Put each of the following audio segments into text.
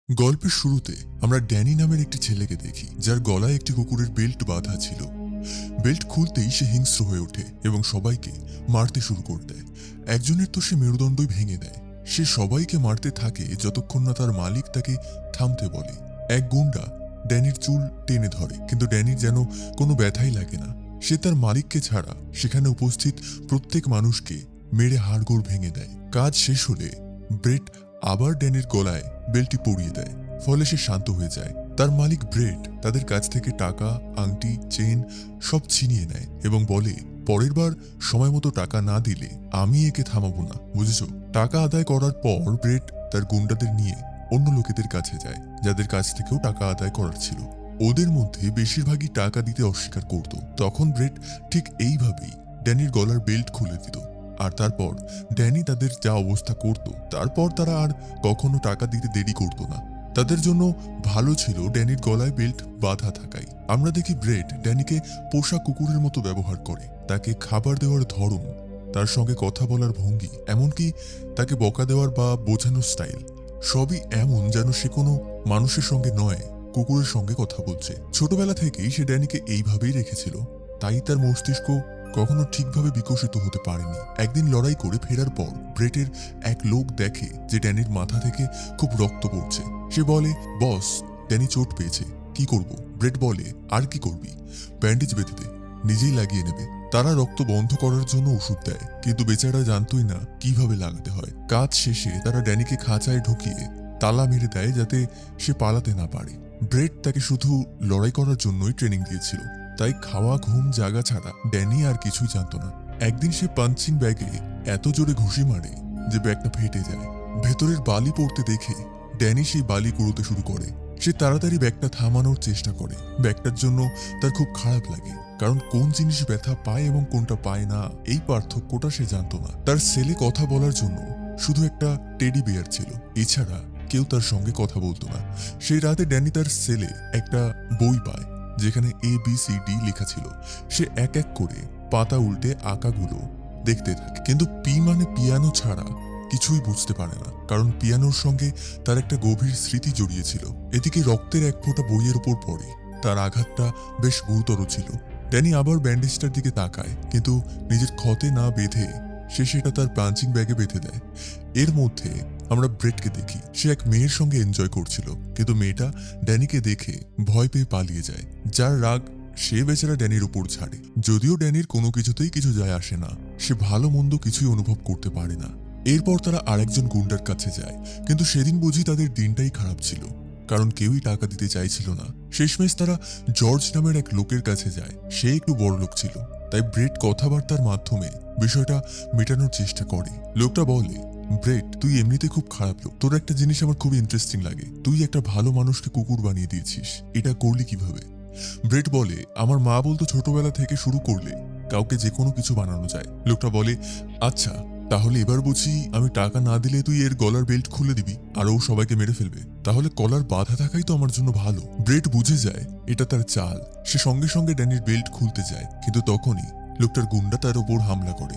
গল্পের শুরুতে আমরা ড্যানি নামের একটি ছেলেকে দেখি, যার গলায় একটি কুকুরের বেল্ট বাঁধা ছিল। বেল্ট খুলতেই সে হিংস্র হয়ে ওঠে এবং সবাইকে মারতে শুরু করে দেয়। একজনের তো সে মেরুদণ্ডই ভেঙে দেয়। সে সবাইকে মারতে থাকে যতক্ষণ না তার মালিক তাকে থামতে বলে। এক গুন্ডা ড্যানির চুল টেনে ধরে, কিন্তু ড্যানির যেন কোনো ব্যথাই লাগে না। সে তার মালিককে ছাড়া সেখানে উপস্থিত প্রত্যেক মানুষকে মেরে হাড়গোড় ভেঙে দেয়। কাজ শেষ হলে ব্রেট আবার ড্যানির গলায় বেল্টটি পরিয়ে দেয়, ফলে সে শান্ত হয়ে যায়। তার মালিক ব্রেট তাদের কাছ থেকে টাকা, আংটি, চেন সব ছিনিয়ে নেয় এবং বলে, পরের বার সময় মতো টাকা না দিলে আমি একে থামাবো না, বুঝেছো? টাকা আদায় করার পর ব্রেট তার গুন্ডাদের নিয়ে অন্য লোকেদের কাছে যায়, যাদের কাছ থেকেও টাকা আদায় করার ছিল। ওদের মধ্যে বেশিরভাগই টাকা দিতে অস্বীকার করত। তখন ব্রেট ঠিক এইভাবেই ড্যানির গলার বেল্ট খুলে দিত। আর তারপর ড্যানি তাদের যা অবস্থা করত, তারপর তারা আর কখনো টাকা দিতে দেরি করত না। তাদের জন্য ভালো ছিল ড্যানির গলায় বেল্ট বাঁধা থাকাই। আমরা দেখি ব্রেট ড্যানিকে পোষা কুকুরের মতো ব্যবহার করে। তাকে খাবার দেওয়ার ধরন, তার সঙ্গে কথা বলার ভঙ্গি, এমনকি তাকে বকা দেওয়ার বা বোঝানোর স্টাইল, সবই এমন যেন সে কোনো মানুষের সঙ্গে নয়, কুকুরের সঙ্গে কথা বলছে। ছোটবেলা থেকেই সে ড্যানিকে এইভাবেই রেখেছিল, তাই তার মস্তিষ্ক কখনো ঠিকভাবে বিকশিত হতে পারেনি। একদিন লড়াই করে ফেরার পর ব্রেটের এক লোক দেখে যে ড্যানির মাথা থেকে খুব রক্ত পড়ছে। সে বলে, বস, ড্যানি চোট পেয়েছে, কি করব? ব্রেট বলে, আর কি করবি, ব্যান্ডেজ বেঁধে দে, নিজেই লাগিয়ে নেবে। তারা রক্ত বন্ধ করার জন্য ওষুধ দেয়, কিন্তু বেচারা জানতই না কিভাবে লাগাতে হয়। কাজ শেষে তারা ড্যানিকে খাঁচায় ঢুকিয়ে তালা মেরে দেয় যাতে সে পালাতে না পারে। ব্রেট তাকে শুধু লড়াই করার জন্যই ট্রেনিং দিয়েছিল, তাই খাওয়া, ঘুম, জাগা ছাড়া ড্যানি আর কিছুই জানত না। একদিন সে পাঞ্চিং ব্যাগে এত জোরে ঘুষি মারে যে ব্যাগটা ফেটে যায়। ভেতরের বালি পড়তে দেখে ড্যানি সেই বালি কুড়োতে শুরু করে। সে তাড়াতাড়ি ব্যাগটা থামানোর চেষ্টা করে। ব্যাগটার জন্য তার খুব খারাপ লাগে, কারণ কোন জিনিস ব্যথা পায় এবং কোনটা পায় না, এই পার্থক্যটা সে জানত না। তার ছেলে কথা বলার জন্য শুধু একটা টেডি বিয়ার ছিল, এছাড়া কেউ তার সঙ্গে কথা বলতো না। সেই রাতে ড্যানি তার ছেলে একটা বই পায় যেখানে ABCD লেখা ছিল। সে এক এক করে পাতা উল্টে আঁকাগুলো দেখতে থাকে, কিন্তু পি মানে পিয়ানো ছাড়া কিছুই বুঝতে পারে না, কারণ পিয়ানোর সঙ্গে তার একটা গভীর স্মৃতি জড়িয়েছিল। এদিকে রক্তের এক ফোঁটা বইয়ের উপর পড়ে। তার আঘাতটা বেশ গুরুতর ছিল। ড্যানি আবার ব্যান্ডেজটার দিকে তাকায়, কিন্তু নিজের ক্ষতে না বেঁধে সে সেটা তার পাঞ্চিং ব্যাগে বেঁধে দেয়। এর মধ্যে আমরা ব্রেটকে দেখি। সে এক মেয়ের সঙ্গে এনজয় করছিল, কিন্তু মেয়েটা ড্যানিকে দেখে ভয় পেয়ে পালিয়ে যায়, যার রাগ সে বেচারা ড্যানির উপর ছাড়ে। যদিও ড্যানির কোনো কিছুতেই কিছু যায় আসে না, সে ভালো মন্দ কিছুই অনুভব করতে পারে না। এরপর তারা আরেকজন গুন্ডার কাছে যায়, কিন্তু সেদিন বুঝি তাদের দিনটাই খারাপ ছিল, কারণ কেউই টাকা দিতে চাইছিল না। শেষমেশ তারা জর্জ নামের এক লোকের কাছে যায়। সে একটু বড় লোক ছিল, তাই ব্রেট কথাবার্তার মাধ্যমে বিষয়টা মেটানোর চেষ্টা করে। লোকটা বলে, ব্রেট, তুই এমনিতে খুব খারাপ লোক, তোর একটা জিনিস আমার খুব ইন্টারেস্টিং লাগে, তুই একটা ভালো মানুষকে কুকুর বানিয়ে দিয়েছিস, এটা করলি কিভাবে? ব্রেট বলে, আমার মা বলতো ছোটবেলা থেকে শুরু করলে কাউকে যে কোনো কিছু বানানো যায়। লোকটা বলে, আচ্ছা, তাহলে এবার বুঝি আমি টাকা না দিলে তুই এর গলার বেল্ট খুলে দিবি আর ও সবাইকে মেরে ফেলবে? তাহলে কলার বাধা থাকাই তো আমার জন্য ভালো। ব্রেট বুঝে যায় এটা তার চাল। সে সঙ্গে সঙ্গে ড্যানির বেল্ট খুলতে যায়, কিন্তু তখনই লোকটার গুন্ডা তার উপর হামলা করে।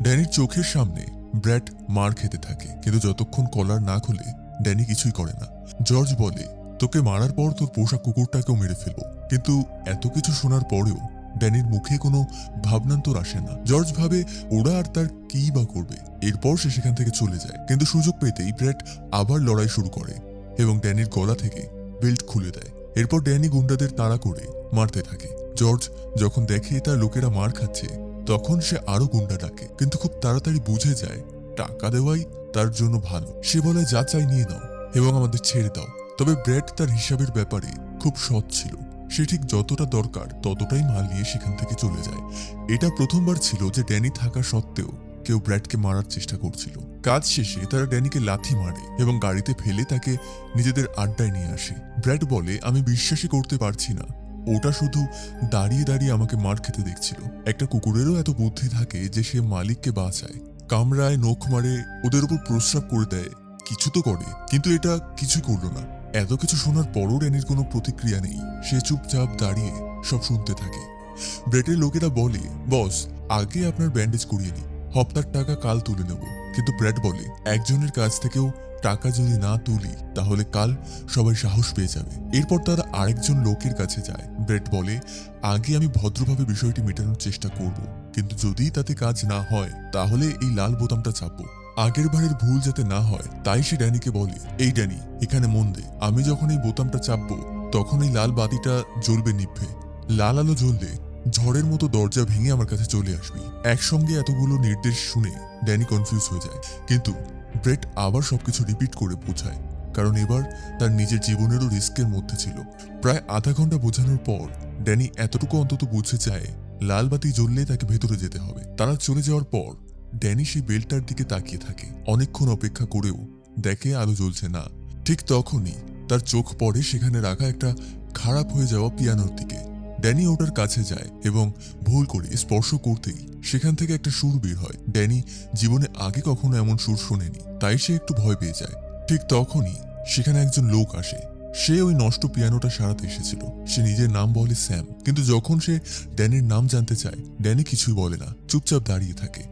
ড্যানির চোখের সামনে ব্র্যাট মার খেতে থাকে, কিন্তু যতক্ষণ কলার না খুলে ড্যানি কিছুই করে না। জর্জ বলে, তোকে মারার পর তোর পোষা কুকুরটাকেও মেরে ফেলবো। কিন্তু এত কিছু শোনার পরেও ড্যানির মুখে কোনো ভাবনান্তর আসে না। জর্জ ভাবে ওরা আর তার কি বা করবে। এরপর সে সেখান থেকে চলে যায়, কিন্তু সুযোগ পেতেই ব্র্যাট আবার লড়াই শুরু করে এবং ড্যানির গলা থেকে বেল্ট খুলে দেয়। এরপর ড্যানি গুন্ডাদের তাড়া করে মারতে থাকে। জর্জ যখন দেখে তার লোকেরা মার খাচ্ছে, তখন সে আরো গুন্ডা ডাকে, কিন্তু খুব তাড়াতাড়ি বুঝে যায় টাকা দেওয়াই তার জন্য ভালো। সে বলে, যা চাই নিয়ে নাও এবং আমাদের ছেড়ে দাও। তবে ব্র্যাট তার হিসাবের ব্যাপারে খুব সৎ ছিল। সে ঠিক যতটা দরকার ততটাই মাল নিয়ে সেখান থেকে চলে যায়। এটা প্রথমবার ছিল যে ড্যানি থাকা সত্ত্বেও কেউ ব্র্যাটকে মারার চেষ্টা করছিল। কাজ শেষে তারা ড্যানিকে লাথি মারে এবং গাড়িতে ফেলে তাকে নিজেদের আড্ডায় নিয়ে আসে। ব্র্যাট বলে, আমি বিশ্বাসই করতে পারছি না, ওটা শুধু দাঁড়িয়ে দাঁড়িয়ে আমাকে মার খেতে দেখছিল। একটা কুকুরেরও এত বুদ্ধি থাকে যে সে মালিককে বাঁচায়, কামড়ায়, নখ মারে, ওদের উপর প্রস্রাব করে দেয়, কিছু তো করে, কিন্তু এটা কিছুই করলো না। এত কিছু শোনার পরও ড্যানির কোনো প্রতিক্রিয়া নেই। সে চুপচাপ দাঁড়িয়ে সব শুনতে থাকে। ব্রেটের লোকেরা বলে, বস, আগে আপনার ব্যান্ডেজ করিয়ে নি, হপ্তার টাকা কাল তুলে নেব। কিন্তু ব্র্যাড বলে একজনের কাছ থেকেও টাকা যদি না তুলি তাহলে কাল সবাই সাহস পেয়ে যাবে। এরপর তারা আরেকজন লোকের কাছে যায়। ব্র্যাড বলে আগে আমি ভদ্রভাবে বিষয়টি মেটানোর চেষ্টা করব, কিন্তু যদি তাতে কাজ না হয় তাহলে এই লাল বোতামটা চাপবো। আগের বারের ভুল যাতে না হয় তাই সে ড্যানিকে বলে, এই ড্যানি এখানে মন দে, আমি যখন এই বোতামটা চাপবো তখন এই লাল বাতিটা জ্বলবে নিভবে। লাল আলো জ্বললে ঝড়ের মতো দরজা ভেঙে আমার কাছে চলে আসবি। একসঙ্গে এতগুলো নির্দেশ শুনে ড্যানি কনফিউজ হয়ে যায়, কিন্তু ব্রেট আবার সবকিছু রিপিট করে বোঝায়, কারণ এবার তার নিজের জীবনেরও রিস্কের মধ্যে ছিল। প্রায় আধা ঘন্টা বোঝানোর পর ড্যানি এতটুকু অন্তত বুঝে যায় লাল বাতি জ্বললে তাকে ভেতরে যেতে হবে। তারা চলে যাওয়ার পর ড্যানি সেই বেলটার দিকে তাকিয়ে থাকে। অনেকক্ষণ অপেক্ষা করেও দেখে আলো জ্বলছে না। ঠিক তখনই তার চোখ পড়ে সেখানে রাখা একটা খারাপ হয়ে যাওয়া পিয়ানোর দিকে। ড্যানি ওটার কাছে যায় এবং ভুল করে স্পর্শ করতেই সেখান থেকে একটা সুর বের হয়। ড্যানি জীবনে আগে কখনো এমন সুর শোনেনি, তাই সে একটু ভয় পেয়ে যায়। ঠিক তখনই সেখানে একজন লোক আসে। সে ওই নষ্ট পিয়ানোটা সারাতে এসেছিল। সে নিজের নাম বলে স্যাম, কিন্তু যখন সে ড্যানির নাম জানতে চায় ড্যানি কিছুই বলে না, চুপচাপ দাঁড়িয়ে থাকে।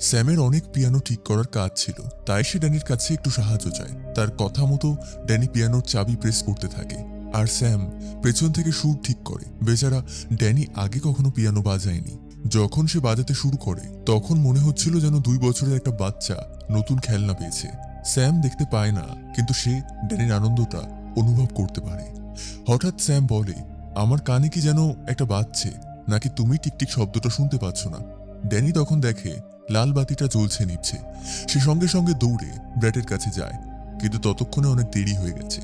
স্যামের অনেক পিয়ানো ঠিক করার কাজ ছিল, তাই সে ড্যানির কাছে একটু সাহায্য চায়। তার কথা মতো ড্যানি পিয়ানোর চাবি প্রেস করতে থাকে আর স্যাম পেছন থেকে সুর ঠিক করে। বেচারা ড্যানি আগে কখনো পিয়ানো বাজায়নি। যখন সে বাজাতে শুরু করে তখন মনে হচ্ছিল যেন 2 বছরের একটা বাচ্চা নতুন খেলনা পেয়েছে। স্যাম দেখতে পায় না, কিন্তু সে ড্যানির আনন্দটা অনুভব করতে পারে। হঠাৎ স্যাম বলে, আমার কানে কি যেন একটা বাজছে, নাকি তুমি টিকটিক শব্দটা শুনতে পাচ্ছ না? ড্যানি তখন দেখে লাল বাতিটা জ্বলছে নিভছে। সে সঙ্গে সঙ্গে দৌড়ে ব্র্যাটের কাছে যায়, কিন্তু ততক্ষণে অনেক দেরি হয়ে গেছে।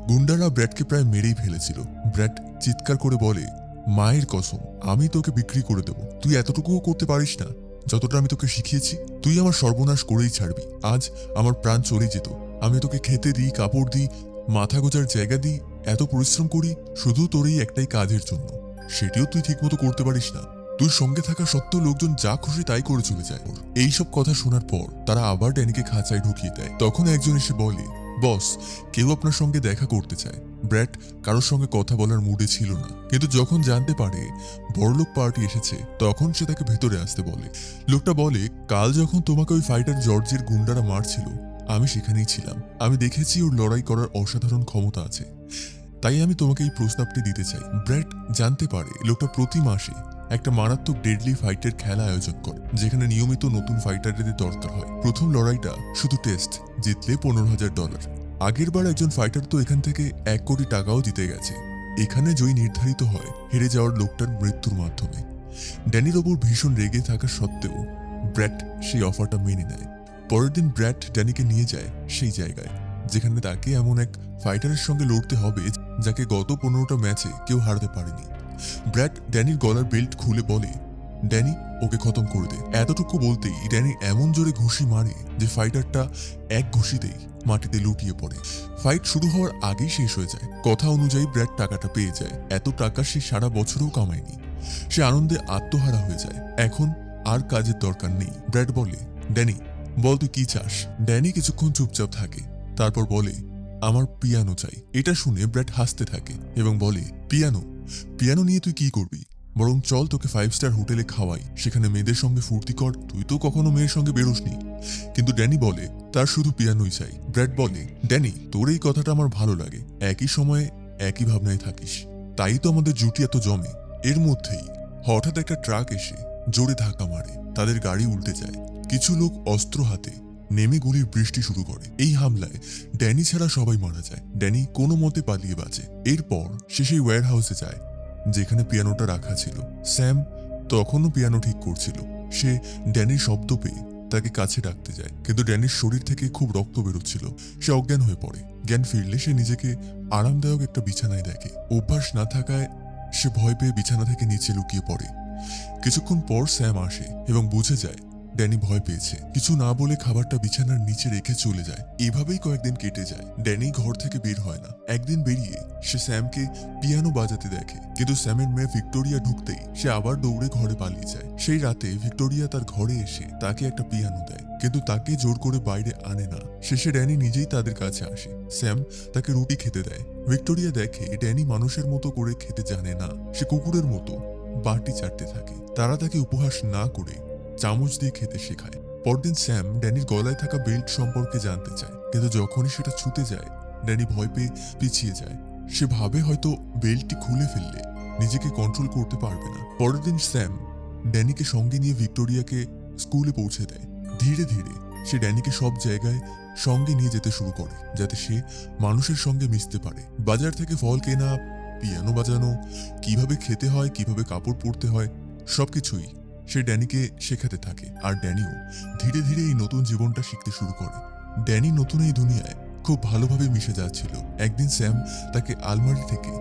গুন্ডারা ব্র্যাটকে প্রায় মেরেই ফেলেছিল। ব্র্যাট চিৎকার করে বলে, মায়ের কসম আমি তোকে বিক্রি করে দেব, তুই এতটুকুও করতে পারিস না যতটা আমি তোকে শিখিয়েছি? তুই আমার সর্বনাশ করেই ছাড়বি। আজ আমার প্রাণ চলে যেত, আমি তোকে খেতে দিই, কাপড় দিই, মাথা গোজার জায়গা দিই, এত পরিশ্রম করি শুধু তোর এই একটাই কাজের জন্য, সেটিও তুই ঠিকমতো করতে পারিস না। তুই সঙ্গে থাকা সত্ত্বেও লোকজন যা খুশি তাই করে চলে যায়। এইসব কথা শোনার পর তারা আবার ড্যানিকে খাঁচায় ঢুকিয়ে দেয়। তখন একজন এসে বলে, বস কেউ আপনার সঙ্গে দেখা করতে চায়। ব্র্যাট কারোর সঙ্গে কথা বলার মুডে ছিল না, কিন্তু যখন জানতে পারে বড়লোক পার্টি এসেছে তখন সে তাকে ভেতরে আসতে বলে। লোকটা বলে, কাল যখন তোমাকে ওই ফাইটার জর্জের গুন্ডারা মারছিল আমি সেখানেই ছিলাম। আমি দেখেছি ওর লড়াই করার অসাধারণ ক্ষমতা আছে, তাই আমি তোমাকে এই প্রস্তাবটি দিতে চাই। ব্র্যাট জানতে পারে লোকটা প্রতি মাসে একটা মারাত্মক ডেডলি ফাইটের খেলা আয়োজন করে, যেখানে নিয়মিত নতুন ফাইটারদের দরকার হয়। প্রথম লড়াইটা শুধু টেস্ট, জিতলে $15,000। আগের বার একজন ফাইটার তো এখান থেকে 1 কোটি টাকাও জিতে গেছে। এখানে জয়ী নির্ধারিত হয় হেরে যাওয়ার লোকটার মৃত্যুর মাধ্যমে। ড্যানির ওপর ভীষণ রেগে থাকা সত্ত্বেও ব্র্যাট সেই অফারটা মেনে নেয়। পরের দিন ব্র্যাট ড্যানিকে নিয়ে যায় সেই জায়গায় যেখানে তাকে এমন এক ফাইটারের সঙ্গে লড়তে হবে যাকে গত 15টা ম্যাচে কেউ হারাতে পারেনি। ব্র্যাট ড্যানির গলার বেল্ট খুলে বলে, ড্যানি ওকে খতম করে দে। এতটুকু বলতেই ড্যানি এমন জোরে ঘুষি মারে যে ফাইটারটা এক ঘুষিতেই মাটিতে লুটিয়ে পড়ে। ফাইট শুরু হওয়ার আগেই শেষ হয়ে যায়। কথা অনুযায়ী ব্র্যাট টাকাটা পেয়ে যায়। এত টাকা সে সারা বছরেও কামায়নি। সে আনন্দে আত্মহারা হয়ে যায়। এখন আর কাজের দরকার নেই। ব্র্যাট বলে, ড্যানি বল তুই কি চাস? ড্যানি কিছুক্ষণ চুপচাপ থাকে, তারপর বলে, আমার পিয়ানো চাই। এটা শুনে ব্র্যাট হাসতে থাকে এবং বলে, পিয়ানো? পিয়ানো নিয়ে তুই কি করবি? বরং চল তোকে 5 স্টার হোটেলে খাওয়াই, সেখানে মেয়েদের সঙ্গে ফুর্তি কর। তুই তো কখনো মেয়ের সঙ্গে বেরোসনি। কিন্তু ড্যানি বলে তার শুধু পিয়ানোই চাই। ব্র্যাট বলে, ড্যানি তোর এই কথাটা আমার ভালো লাগে, একই সময়ে একই ভাবনায় থাকিস, তাই তো আমাদের জুটি এত জমে। এর মধ্যেই হঠাৎ একটা ট্রাক এসে জোরে ধাক্কা মারে, তাদের গাড়ি উল্টে যায়। কিছু লোক অস্ত্র হাতে নেমে গুলির বৃষ্টি শুরু করে। এই হামলায় ড্যানি ছাড়া সবাই মারা যায়। ড্যানি কোনো মতে পালিয়ে বাঁচে। এরপর সে সেই ওয়্যার হাউসে যায় যেখানে পিয়ানোটা রাখা ছিল। স্যাম তখনও পিয়ানো ঠিক করছিল। সে ড্যানির শব্দ পেয়ে তাকে কাছে ডাকতে যায়, কিন্তু ড্যানির শরীর থেকে খুব রক্ত বেরোচ্ছিল। সে অজ্ঞান হয়ে পড়ে। জ্ঞান ফিরলে সে নিজেকে আরামদায়ক একটা বিছানায় দেখে। অভ্যাস না থাকায় সে ভয় পেয়ে বিছানা থেকে নিচে লুকিয়ে পড়ে। কিছুক্ষণ পর স্যাম আসে এবং বুঝে যায় ড্যানি ভয় পেয়েছে। কিছু না বলে খাবারটা বিছানার নিচে রেখে চলে যায়। এভাবেই কয়েকদিন কেটে যায়। ড্যানি ঘর থেকে বের হয় না। একদিন বেরিয়ে সে স্যামকে পিয়ানো বাজাতে দেখে, কিন্তু স্যামের মেয়ে ভিক্টোরিয়া ঢুকতেই সে আবার দৌড়ে ঘরে পালিয়ে যায়। সেই রাতে ভিক্টোরিয়া তার ঘরে এসে তাকে একটা পিয়ানো দেয়, কিন্তু তাকে জোর করে বাইরে আনে না। শেষে ড্যানি নিজেই তাদের কাছে আসে। স্যাম তাকে রুটি খেতে দেয়। ভিক্টোরিয়া দেখে ড্যানি মানুষের মতো করে খেতে জানে না, সে কুকুরের মতো বাটি চাটতে থাকে। তারা তাকে উপহাস না করে চামচ দিয়ে খেতে শেখায়। পরদিন স্যাম ড্যানির গলায় থাকা বেল্ট সম্পর্কে জানতে চায়, কিন্তু যখনই সেটা ছুতে যায় ড্যানি ভয় পেয়ে পিছিয়ে যায়। সে ভাবে হয়তো বেল্টটি খুলে ফেললে নিজেকে কন্ট্রোল করতে পারবে না। পরের দিন স্যাম ড্যানিকে সঙ্গে নিয়ে ভিক্টোরিয়াকে স্কুলে পৌঁছে দেয়। ধীরে ধীরে সে ড্যানিকে সব জায়গায় সঙ্গে নিয়ে যেতে শুরু করে, যাতে সে মানুষের সঙ্গে মিশতে পারে। বাজার থেকে ফল কেনা, পিয়ানো বাজানো, কিভাবে খেতে হয়, কিভাবে কাপড় পরতে হয়, সবকিছুই সে ড্যানিকে শেখাতে থাকে। আর ড্যানিও ধীরে ধীরে এই নতুন জীবনটা শিখতে শুরু করে। ড্যানি নতুন এই দুনিয়ায় খুব ভালোভাবে মিশে যাচ্ছিল। একদিন স্যাম তাকে আলমারি থেকে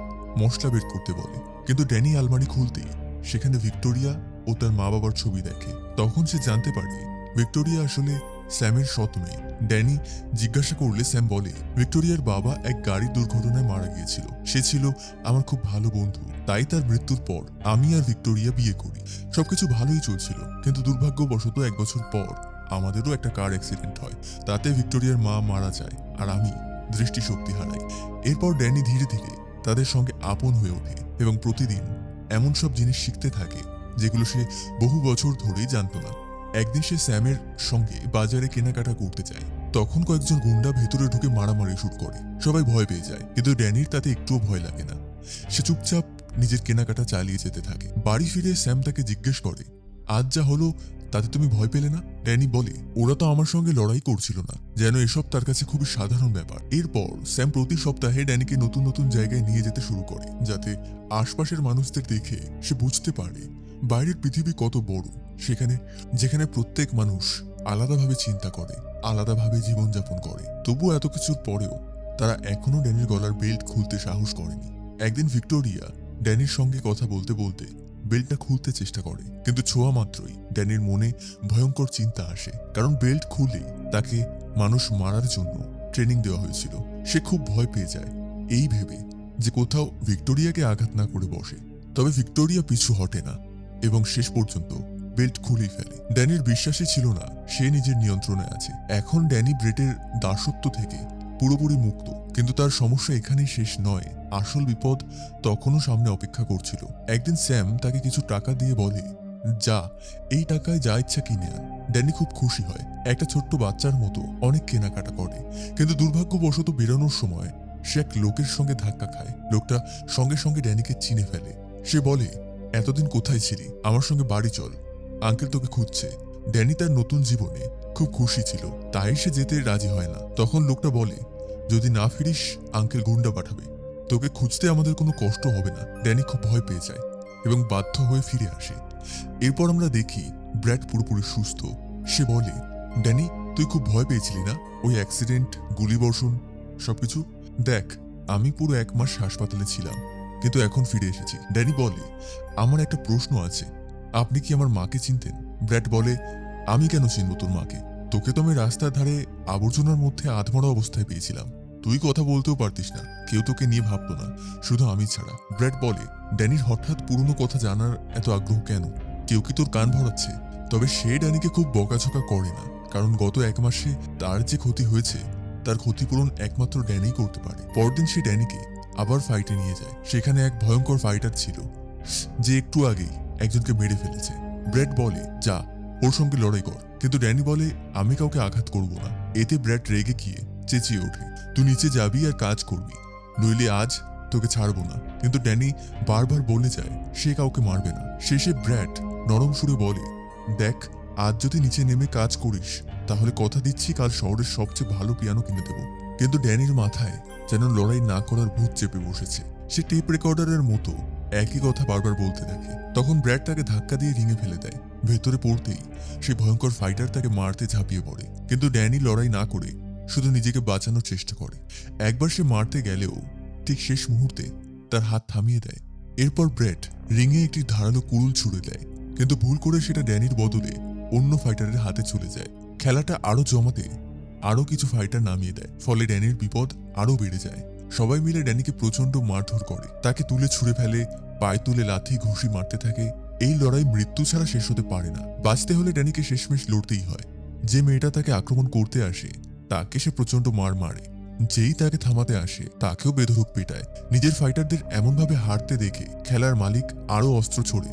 মশলা বের করতে বলে, কিন্তু ড্যানি আলমারি খুলতেই সেখানে ভিক্টোরিয়া ও তার মা বাবার ছবি দেখে। তখন সে জানতে পারে ভিক্টোরিয়া আসলে স্যামের সৎ মেয়ে। ড্যানি জিজ্ঞাসা করলে স্যাম বলে ভিক্টোরিয়ার বাবা এক গাড়ির দুর্ঘটনায় মারা গিয়েছিল। সে ছিল আমার খুব ভালো বন্ধু, তাই তার মৃত্যুর পর আমি আর ভিক্টোরিয়া বিয়ে করি। সবকিছু ভালোই চলছিল, কিন্তু দুর্ভাগ্যবশত 1 বছর পর আমাদেরও একটা কার অ্যাক্সিডেন্ট হয়। তাতে ভিক্টোরিয়ার মা মারা যায় আর আমি দৃষ্টিশক্তি হারাই। এরপর ড্যানি ধীরে ধীরে তাদের সঙ্গে আপন হয়ে ওঠে এবং প্রতিদিন এমন সব জিনিস শিখতে থাকে যেগুলো সে বহু বছর ধরেই জানত না। একদিন সে স্যামের সঙ্গে বাজারে কেনাকাটা করতে যায়। তখন কয়েকজন গুন্ডা ভেতরে ঢুকে মারামারি শুরু করে। সবাই ভয় পেয়ে যায়, কিন্তু ড্যানির তাতে একটুও ভয় লাগে না। সে চুপচাপ নিজের কেনাকাটা চালিয়ে যেতে থাকে। বাড়ি ফিরে স্যাম তাকে জিজ্ঞেস করে, আজ যা হলো তাতে তুমি ভয় পেলে না? ড্যানি বলে, ওরা তো আমার সঙ্গে লড়াই করছিল না, যেন এসব তার কাছে খুবই সাধারণ ব্যাপার। এরপর স্যাম প্রতি সপ্তাহে ড্যানিকে নতুন নতুন জায়গায় নিয়ে যেতে শুরু করে, যাতে আশপাশের মানুষদের দেখে সে বুঝতে পারে বাইরের পৃথিবী কত বড়। যেখানে প্রত্যেক মানুষ আলাদাভাবে চিন্তা করে, আলাদাভাবে জীবনযাপন করে। তবুও এত কিছুর পরেও তারা এখনো ড্যানির গলার বেল্ট খুলতে সাহস করেনি। একদিন ভিক্টোরিয়া ড্যানির সঙ্গে কথা বলতে বলতে বেল্টটা খুলতে চেষ্টা করে, কিন্তু ছোঁয়া মাত্রই ড্যানির মনে ভয়ঙ্কর চিন্তা আসে, কারণ বেল্ট খুললেই তাকে মানুষ মারার জন্য ট্রেনিং দেওয়া হয়েছিল। সে খুব ভয় পেয়ে যায় এই ভেবে যে কোথাও ভিক্টোরিয়াকে আঘাত না করে বসে। তবে ভিক্টোরিয়া পিছু হটে না এবং শেষ পর্যন্ত বেল্ট খুলেই ফেলে। ড্যানির বিশ্বাসই ছিল না সে নিজের নিয়ন্ত্রণে আছে। এখন ড্যানি ব্রেটের দাসত্ব থেকে পুরোপুরি মুক্ত, কিন্তু তার সমস্যা এখানেই শেষ নয়। আসল বিপদ তখনও সামনে অপেক্ষা করছিল। একদিন স্যাম তাকে কিছু টাকা দিয়ে বলে, যা এই টাকায় যা ইচ্ছা কিনে আন। ড্যানি খুব খুশি হয়, একটা ছোট্ট বাচ্চার মতো অনেক কেনাকাটা করে। কিন্তু দুর্ভাগ্যবশত বেরোনোর সময় সে এক লোকের সঙ্গে ধাক্কা খায়। লোকটা সঙ্গে সঙ্গে ড্যানিকে চিনে ফেলে। সে বলে, এতদিন কোথায় ছিলি? আমার সঙ্গে বাড়ি চল, আঙ্কেল তোকে খুঁজছে। ড্যানি তার নতুন জীবনে খুব খুশি ছিল, তাই সে যেতে রাজি হয় না। তখন লোকটা বলে, যদি না ফিরিস আঙ্কেল গুন্ডা পাঠাবে, তোকে খুঁজতে আমাদের কোনো কষ্ট হবে না। ড্যানি খুব ভয় পেয়ে যায় এবং বাধ্য হয়ে ফিরে আসে। এরপর আমরা দেখি ব্র্যাড পুরোপুরি সুস্থ। সে বলে, ড্যানি তুই খুব ভয় পেয়েছিলি না? ওই অ্যাক্সিডেন্ট, গুলিবর্ষণ, সবকিছু। দেখ, আমি পুরো 1 মাস হাসপাতালে ছিলাম, কিন্তু এখন ফিরে এসেছি। ড্যানি বলে, আমার একটা প্রশ্ন আছে, আপনি কি আমার মাকে চিনতেন? ব্র্যাড বলে, আমি কেন চিনব তোর মাকে? তোকে তো আমি রাস্তার ধারে আবর্জনার মধ্যে আধমরা অবস্থায় পেয়েছিলাম। তুই কথা বলতেও পারতিস না, কেউ তোকে নিয়ে ভাবতো না, শুধু আমি ছাড়া। ব্র্যাড বলে, ড্যানির হঠাৎ পুরনো কথা জানার এত আগ্রহ কেন? কেউ কি তোর কান ভরাচ্ছে? তবে সে ড্যানিকে খুব বকাঝকা করে না, কারণ গত 1 মাসে তার যে ক্ষতি হয়েছে তার ক্ষতিপূরণ একমাত্র ড্যানি করতে পারে। পরদিন সে ড্যানিকে আবার ফাইটে নিয়ে যায়। সেখানে এক ভয়ঙ্কর ফাইটার ছিল যে একটু আগেই একজনকে মেরে ফেলেছে। ব্র্যাড বলে, যা ওর সঙ্গে লড়াই কর, কিন্তু ড্যানি বলে, আমি কাউকে আঘাত করব না। এতে ব্র্যাড রেগে গিয়ে চেঁচিয়ে ওঠে, তুই নিচে যাবি আর কাজ করবি, নইলে আজ তোকে ছাড়বো না। কিন্তু ড্যানি বারবার বলে যায় সে কাউকে মারবে না। শেষে ব্র্যাড নরম সুরে বলে, দেখ, আজ যদি নিচে নেমে কাজ করিস তাহলে কথা দিচ্ছি কাল শহরের সবচেয়ে ভালো পিয়ানো কিনে দেবো। কিন্তু ড্যানির মাথায় যেন লড়াই না করার ভূত চেপে বসেছে। সে টেপ রেকর্ডারের মতো একই কথা বারবার বলতে থাকে। তখন ব্র্যাড তাকে ধাক্কা দিয়ে রিঙে ফেলে দেয়। ভেতরে পড়তেই সেই ভয়ঙ্কর ফাইটার তাকে মারতে ঝাঁপিয়ে পড়ে, কিন্তু ড্যানি লড়াই না করে শুধু নিজেকে বাঁচানোর চেষ্টা করে। একবার সে মারতে গেলেও ঠিক শেষ মুহূর্তে তার হাত থামিয়ে দেয়। এরপর ব্র্যাড রিঙে একটি ধারালো কুড়ুল ছুড়ে দেয়, কিন্তু ভুল করে সেটা ড্যানির বদলে অন্য ফাইটারের হাতে চলে যায়। খেলাটা আরো জমাতে আরো কিছু ফাইটার নামিয়ে দেয়, ফলে ড্যানির বিপদ আরো বেড়ে যায়। সবাই মিলে ড্যানিকে প্রচন্ড মারধর করে, তাকে তুলে ছুঁড়ে ফেলে, পায়ে তুলে লাথি ঘুষি মারতে থাকে। এই লড়াই মৃত্যু ছাড়া শেষ হতে পারে না। বাঁচতে হলে ড্যানিকে শেষমেশ লড়তেই হয়। যে মেয়েটা তাকে আক্রমণ করতে আসে তাকে সে প্রচন্ড মার মারে, যেই তাকে থামাতে আসে তাকেও বেধড়ক পেটায়। নিজের ফাইটারদের এমনভাবে হারতে দেখে খেলার মালিক আরো অস্ত্র ছোড়ে।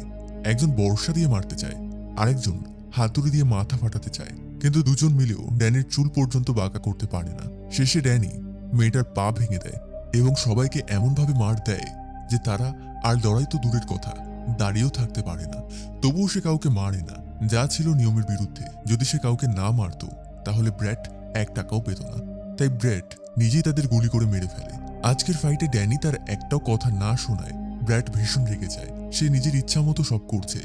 একজন বর্ষা দিয়ে মারতে চায়, আরেকজন হাতুড়ি দিয়ে মাথা ফাটাতে চায়। কিন্তু দুজন মিলেও ড্যানির চুল পর্যন্ত বাঁকা করতে পারে না। শেষে ড্যানি মেয়েটার পা ভেঙে দেয় এবং সবাইকে এমনভাবে মার দেয় যে তারা আর লড়াই তো দূরের কথা, দাঁড়িয়েও থাকতে পারে না। তবুও সে কাউকে মারে না, যা ছিল নিয়মের বিরুদ্ধে। যদি সে কাউকে না মারত তাহলে ব্র্যাট 1 টাকাও পেত না। তাই ব্র্যাট নিজেই তাদের গুলি করে মেরে ফেলে। আজকের ফাইটে ড্যানি তার একটাও কথা না শোনায় ব্র্যাট ভীষণ রেগে যায়। সে নিজের ইচ্ছা মতো সব করছে।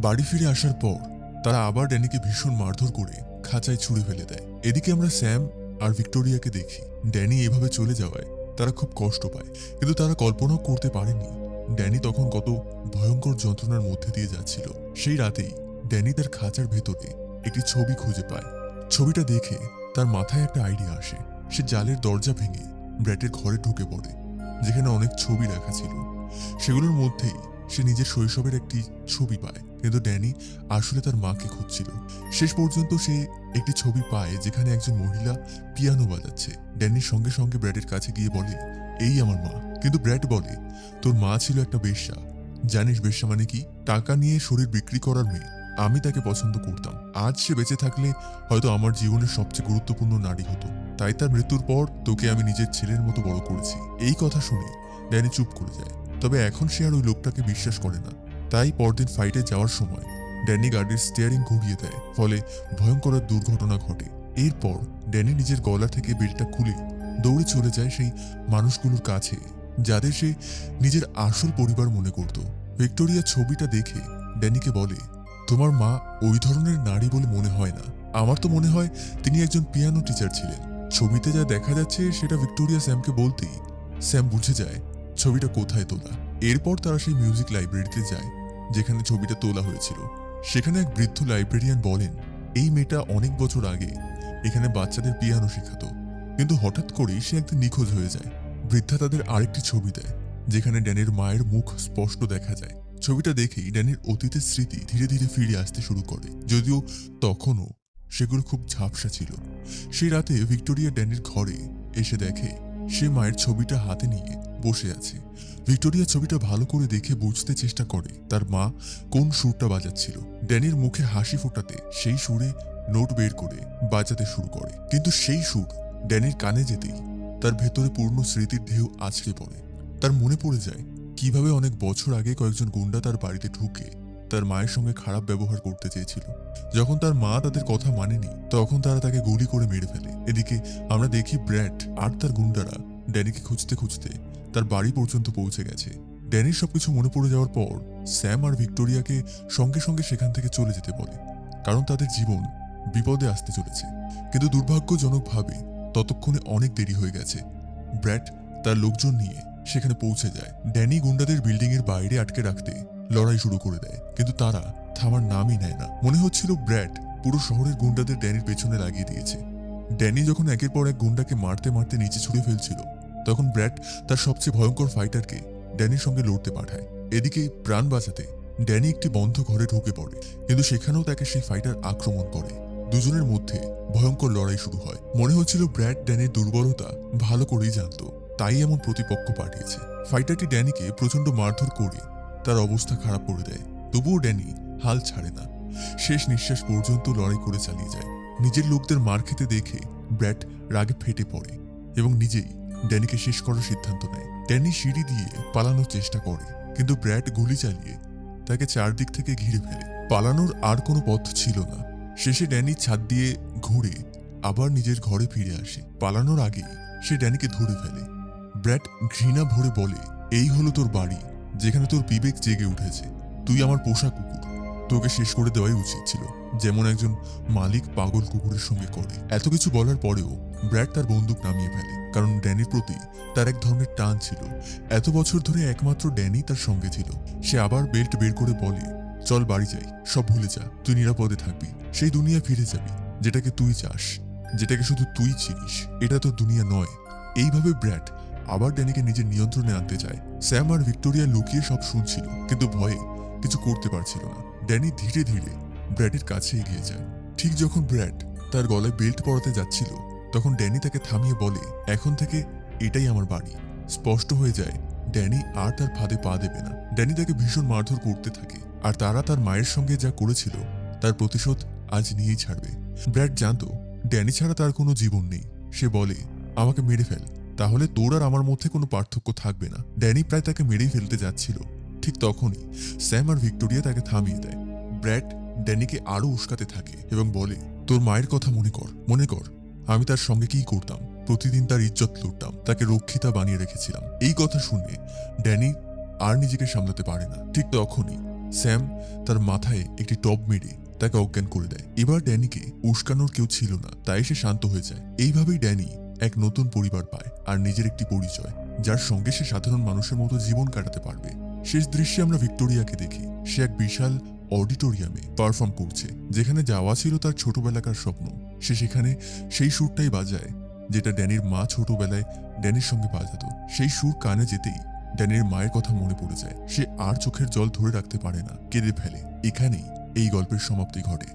বাড়ি ফিরে আসার পর তারা আবার ড্যানিকে ভীষণ মারধর করে খাঁচায় ছুঁড়ে ফেলে দেয়। এদিকে আমরা স্যাম আর ভিক্টোরিয়াকে দেখি। ড্যানি এভাবে চলে যাওয়ায় তারা খুব কষ্ট পায়, কিন্তু তারা কল্পনাও করতে পারেনি ড্যানি তখন কত ভয়ঙ্কর যন্ত্রণার মধ্যে দিয়ে যাচ্ছিল। সেই রাতেই ড্যানি তার খাঁচার ভেতরে একটি ছবি খুঁজে পায়। ছবিটা দেখে তার মাথায় একটা আইডিয়া আসে। সে জালের দরজা ভেঙে ব্র্যাটের ঘরে ঢুকে পড়ে, যেখানে অনেক ছবি রাখা ছিল। সেগুলোর মধ্যেই সে নিজের শৈশবের একটি ছবি পায়। কিন্তু ড্যানি আসলে তার মাকে খুঁজছিল। শেষ পর্যন্ত সে একটি ছবি পায় যেখানে একজন মহিলা পিয়ানো বাজাচ্ছে। ড্যানির সঙ্গে সঙ্গে ব্র্যাটের কাছে গিয়ে বলে, এই আমার মা। কিন্তু ব্র্যাট বলে, তোর মা ছিল একটা বেশ্যা। জানিস বেশ্যা মানে কি? টাকা নিয়ে শরীর বিক্রি করার মেয়ে। আমি তাকে পছন্দ করতাম। আজ সে বেঁচে থাকলে হয়তো আমার জীবনের সবচেয়ে গুরুত্বপূর্ণ নারী হতো। তাই তার মৃত্যুর পর তোকে আমি নিজের ছেলের মতো বড় করেছি। এই কথা শুনে ড্যানি চুপ করে যায়। তবে এখন সে আর ওই লোকটাকে বিশ্বাস করে না। তাই পরদিন ফাইটে যাওয়ার সময় ড্যানি গাড়ির স্টিয়ারিং ঘুরিয়ে দেয়, ফলে ভয়ঙ্কর এক দুর্ঘটনা ঘটে। এরপর ড্যানি নিজের গলা থেকে বেল্টটা খুলে দৌড়ে চলে যায় সেই মানুষগুলোর কাছে যাদের সে নিজের আসল পরিবার মনে করত। ভিক্টোরিয়া ছবিটা দেখে ড্যানিকে বলে, তোমার মা ওই ধরনের নারী বলে মনে হয় না। আমার তো মনে হয় তিনি একজন পিয়ানো টিচার ছিলেন। ছবিতে যা দেখা যাচ্ছে সেটা ভিক্টোরিয়া স্যামকে বলতেই স্যাম বুঝে যায় ছবিটা কোথায় তোলা। এরপর তারা সেই মিউজিক লাইব্রেরিতে যায় যেখানে ছবিটা তোলা হয়েছিল। সেখানে এক বৃদ্ধ লাইব্রেরিয়ান বলেন, এই মেয়েটা অনেক বছর আগে এখানে বাচ্চাদের পিয়ানো শেখাতো, কিন্তু হঠাৎ করেই সে একদিন নিখোঁজ হয়ে যায়। বৃদ্ধা তাদের আরেকটি ছবি দেয় যেখানে ড্যানির মায়ের মুখ স্পষ্ট দেখা যায়। ছবিটা দেখেই ড্যানির অতীতের স্মৃতি ধীরে ধীরে ফিরে আসতে শুরু করে, যদিও তখনও সেগুলো খুব ঝাপসা ছিল। সেই রাতে ভিক্টোরিয়া ড্যানির ঘরে এসে দেখে সে মায়ের ছবিটা হাতে নিয়ে বসে আছে। ভিক্টোরিয়া ছবিটা ভালো করে দেখে বুঝতে চেষ্টা করে তার মা কোন সুরটা বাজাচ্ছিল। ড্যানির মুখে হাসি ফোটাতে সেই সুরে নোট বের করে বাজাতে শুরু করে, কিন্তু সেই সুর ড্যানির কানে যেতেই তার ভেতরে পূর্ণ স্মৃতির ঢেউ আছড়ে পড়ে। তার মনে পড়ে যায় কিভাবে অনেক বছর আগে কয়েকজন গুন্ডা তার বাড়িতে ঢুকে তার মায়ের সঙ্গে খারাপ ব্যবহার করতে চেয়েছিল। যখন তার মা তাদের কথা মানেনি তখন তারা তাকে গুলি করে মেরে ফেলে। এদিকে আমরা দেখি ব্র্যাট আর তার গুন্ডারা ড্যানিকে খুঁজতে খুঁজতে তার বাড়ি পর্যন্ত পৌঁছে গেছে। ড্যানির সবকিছু মনে পড়ে যাওয়ার পর স্যাম আর ভিক্টোরিয়াকে সঙ্গে সঙ্গে সেখান থেকে চলে যেতে বলে, কারণ তাদের জীবন বিপদে আসতে চলেছে। কিন্তু দুর্ভাগ্যজনকভাবে ততক্ষণে অনেক দেরি হয়ে গেছে। ব্র্যাট তার লোকজন নিয়ে সেখানে পৌঁছে যায়। ড্যানি গুন্ডাদের বিল্ডিং এর বাইরে আটকে রাখতে লড়াই শুরু করে দেয়, কিন্তু তারা থামার নামই নেয় না। মনে হচ্ছিল ব্র্যাট পুরো শহরের গুন্ডাদের ড্যানির পেছনে লাগিয়ে দিয়েছে। ড্যানি যখন একের পর এক গুন্ডাকে মারতে মারতে নিচে ছুঁড়ে ফেলছিল তখন ব্র্যাট তার সবচেয়ে ভয়ঙ্কর ফাইটারকে ড্যানির সঙ্গে লড়তে পাঠায়। এদিকে প্রাণ বাঁচাতে ড্যানি একটি বন্ধ ঘরে ঢুকে পড়ে, কিন্তু সেখানেও তাকে সেই ফাইটার আক্রমণ করে। দুজনের মধ্যে ভয়ঙ্কর লড়াই শুরু হয়। মনে হচ্ছিল ব্র্যাট ড্যানির দুর্বলতা ভালো করেই জানতো, তাই এমন প্রতিপক্ষ পাঠিয়েছে। ফাইটারটি ড্যানিকে প্রচন্ড মারধর করে তার অবস্থা খারাপ করে দেয়। তবুও ড্যানি হাল ছাড়ে না, শেষ নিঃশ্বাস পর্যন্ত লড়াই করে চালিয়ে যায়। নিজের লোকদের মার খেতে দেখে ব্র্যাট রাগে ফেটে পড়ে এবং নিজেই ড্যানিকে শেষ করার সিদ্ধান্ত নেয়। ড্যানি সিঁড়ি দিয়ে পালানোর চেষ্টা করে, কিন্তু ব্র্যাট গুলি চালিয়ে তাকে চারদিক থেকে ঘিরে ফেলে। পালানোর আর কোনো পথ ছিল না। শেষে ড্যানি ছাদ দিয়ে ঘুরে আবার নিজের ঘরে ফিরে আসে। পালানোর আগেই সে ড্যানিকে ধরে ফেলে। ব্র্যাট ঘৃণা ভরে বলে, এই হলো তোর বাড়ি যেখানে তোর বিবেক জেগে উঠেছে। তুই আমার পোষা কুকুর, তোকে শেষ করে দেওয়াই উচিত ছিল, যেমন একজন মালিক পাগল কুকুরের সঙ্গে করে। এত কিছু বলার পরেও ব্র্যাট তার বন্দুক নামিয়ে ফেলে, কারণ ড্যানির প্রতি তার এক ধরনের টান ছিল। এত বছর ধরে একমাত্র ড্যানি তার সঙ্গে ছিল। সে আবার বেল্ট বের করে বলে, চল বাড়ি যাই, সব ভুলে যা, তুই নিরাপদে থাকবি, সেই দুনিয়া ফিরে যাবি যেটাকে তুই চাস, যেটাকে শুধু তুই চিনিস। এটা তোর দুনিয়া নয়। এইভাবে ব্র্যাট আবার ড্যানিকে নিজের নিয়ন্ত্রণে আনতে চায়। স্যাম আর ভিক্টোরিয়া লুকিয়ে সব শুনছিল, কিন্তু ভয়ে কিছু করতে পারছিল না। ড্যানি ধীরে ধীরে ব্র্যাটের কাছে এগিয়ে যায়। ঠিক যখন ব্র্যাট তার গলায় বেল্ট পরাতে যাচ্ছিল তখন ড্যানি তাকে থামিয়ে বলে, এখন থেকে এটাই আমার বাড়ি। স্পষ্ট হয়ে যায় ড্যানি আর তার ফাঁদে পা দেবে না। ড্যানি তাকে ভীষণ মারধর করতে থাকে, আর তারা তার মায়ের সঙ্গে যা করেছিল তার প্রতিশোধ আজ নিয়েই ছাড়বে। ব্র্যাড জানতো ড্যানি ছাড়া তার কোনো জীবন নেই। সে বলে, আমাকে মেরে ফেল, তাহলে তোর আর আমার মধ্যে কোনো পার্থক্য থাকবে না। ড্যানি প্রায় তাকে মেরেই ফেলতে যাচ্ছিল। ঠিক তখনই স্যাম আর ভিক্টোরিয়া তাকে থামিয়ে দেয়। ব্র্যাড ড্যানিকে আরো উস্কাতে থাকে এবং বলে, তোর মায়ের কথা মনে কর আমি তার সঙ্গে কি করতাম। প্রতিদিন তার ইজ্জত লুটতাম, তাকে রক্ষিতা বানিয়ে রেখেছিলাম। এই কথা শুনে ড্যানি আর নিজেকে সামলাতে পারে না। ঠিক তখনই স্যাম তার মাথায় একটি টব মেরে তাকে অজ্ঞান করে দেয়। এবার ড্যানিকে উস্কানোর কেউ ছিল না, তাই সে শান্ত হয়ে যায়। এইভাবেই ড্যানি এক নতুন পরিবার পায় আর নিজের একটি পরিচয়, যার সঙ্গে সে সাধারণ মানুষের মতো জীবন কাটাতে পারবে। শেষ দৃশ্যে আমরা ভিক্টোরিয়াকে দেখি। সে এক বিশাল অডিটোরিয়ামে পারফর্ম করছে, যেখানে যাওয়া ছিল তার ছোটবেলাকার স্বপ্ন। সে সেখানে সেই সুরটাই বাজায় যেটা ড্যানির মা ছোটবেলায় ড্যানির সঙ্গে বাজাতো। সেই সুর কানে যেতেই ড্যানির মায়ের কথা মনে পড়ে যায়। সে আর চোখের জল ধরে রাখতে পারে না, কেঁদে ফেলে। এখানেই এই গল্পের সমাপ্তি ঘটে।